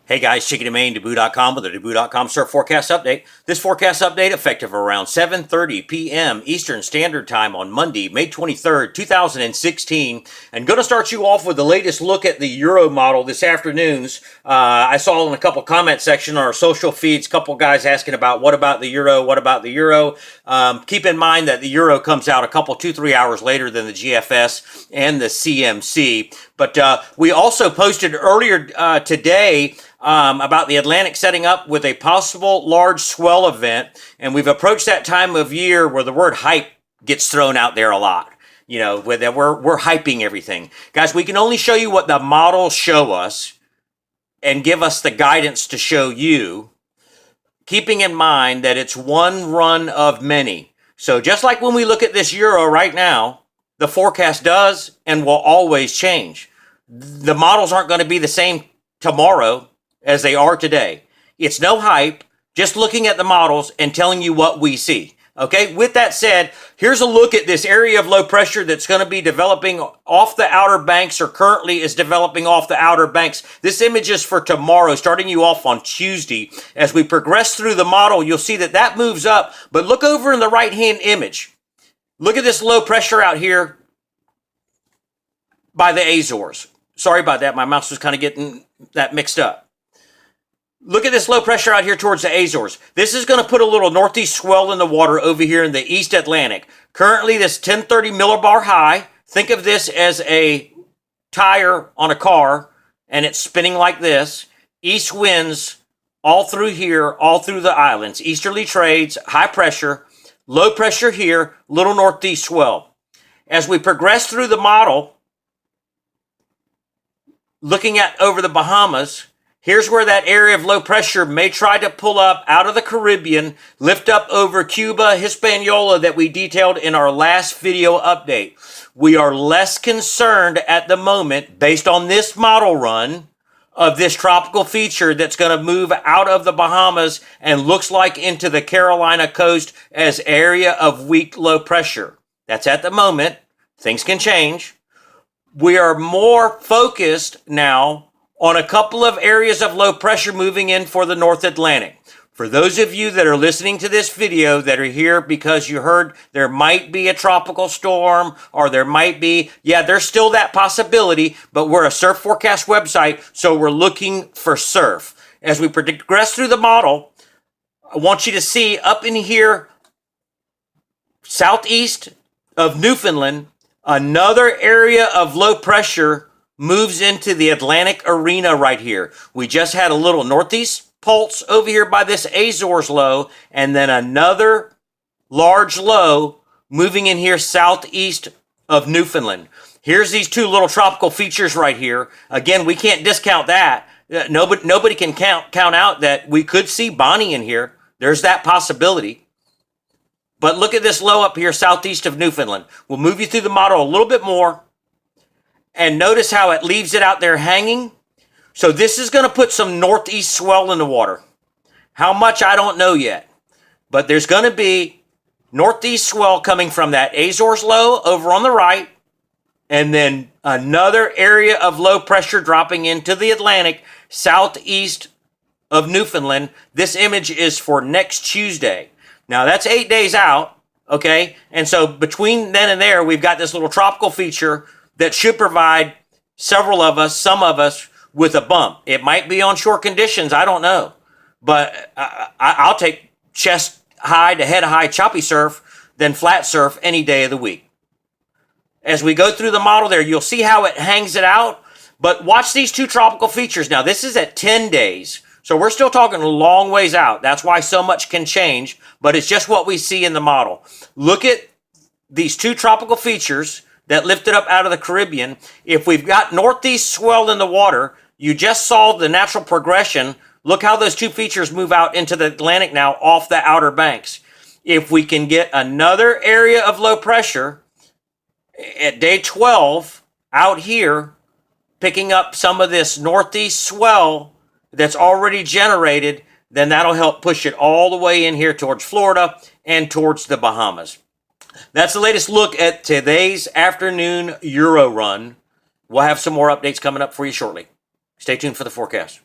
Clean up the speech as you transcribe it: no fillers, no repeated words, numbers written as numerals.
Hey guys, Chicken and Maine, Debut.com with the Debut.com Surf Forecast Update. This forecast update effective around 7:30 p.m. Eastern Standard Time on Monday, May 23rd, 2016. And going to start you off with the latest look at the Euro model this afternoon's. I saw in a couple comment section on our social feeds, a couple guys asking about what about the Euro, what about the Euro. Keep in mind that the Euro comes out a couple, 2-3 hours later than the GFS and the CMC. But we also posted earlier today about the Atlantic setting up with a possible large swell event. And we've approached that time of year where the word hype gets thrown out there a lot. You know, we're hyping everything. Guys, we can only show you what the models show us and give us the guidance to show you, keeping in mind that it's one run of many. So just like when we look at this Euro right now, the forecast does and will always change. The models aren't going to be the same tomorrow as they are today. It's no hype, just looking at the models and telling you what we see. Okay, with that said, here's a look at this area of low pressure that's going to be developing off the Outer Banks, or currently is developing off the Outer Banks. This image is for tomorrow, starting you off on Tuesday. As we progress through the model, you'll see that that moves up, but look over in the right-hand image. Look at this low pressure out here by the Azores. Sorry about that, my mouse was kind of getting that mixed up. Look at this low pressure out here towards the Azores. This is going to put a little northeast swell in the water over here in the East Atlantic. Currently, this 1030 millibar high, think of this as a tire on a car, and it's spinning like this. East winds all through here, all through the islands. Easterly trades, high pressure, low pressure here, little northeast swell. As we progress through the model, looking at over the Bahamas, here's where that area of low pressure may try to pull up out of the Caribbean, lift up over Cuba, Hispaniola that we detailed in our last video update. We are less concerned at the moment, based on this model run, of this tropical feature that's going to move out of the Bahamas and looks like into the Carolina coast as area of weak low pressure. That's at the moment. Things can change. We are more focused now on a couple of areas of low pressure moving in for the North Atlantic. For those of you that are listening to this video that are here because you heard there might be a tropical storm, or there might be, yeah, there's still that possibility, but we're a surf forecast website, so we're looking for surf. As we progress through the model, I want you to see up in here, southeast of Newfoundland, another area of low pressure moves into the Atlantic arena right here. We just had a little northeast pulse over here by this Azores low, and then another large low moving in here southeast of Newfoundland. Here's these two little tropical features right here. Again, we can't discount that. Nobody can count out that we could see Bonnie in here. There's that possibility. But look at this low up here southeast of Newfoundland. We'll move you through the model a little bit more. And notice how it leaves it out there hanging. So this is going to put some northeast swell in the water. How much, I don't know yet. But there's going to be northeast swell coming from that Azores low over on the right. And then another area of low pressure dropping into the Atlantic southeast of Newfoundland. This image is for next Tuesday. Now that's 8 days out, okay? And so between then and there, we've got this little tropical feature that should provide several of us, some of us, with a bump. It might be on shore conditions, I don't know. But I'll take chest high to head high choppy surf than flat surf any day of the week. As we go through the model there, you'll see how it hangs it out. But watch these two tropical features. Now, this is at 10 days. So we're still talking a long ways out. That's why so much can change. But it's just what we see in the model. Look at these two tropical features that lifted up out of the Caribbean. If we've got northeast swell in the water, you just saw the natural progression. Look how those two features move out into the Atlantic now off the Outer Banks. If we can get another area of low pressure at day 12 out here, picking up some of this northeast swell that's already generated, then that'll help push it all the way in here towards Florida and towards the Bahamas. That's the latest look at today's afternoon Euro run. We'll have some more updates coming up for you shortly. Stay tuned for the forecast.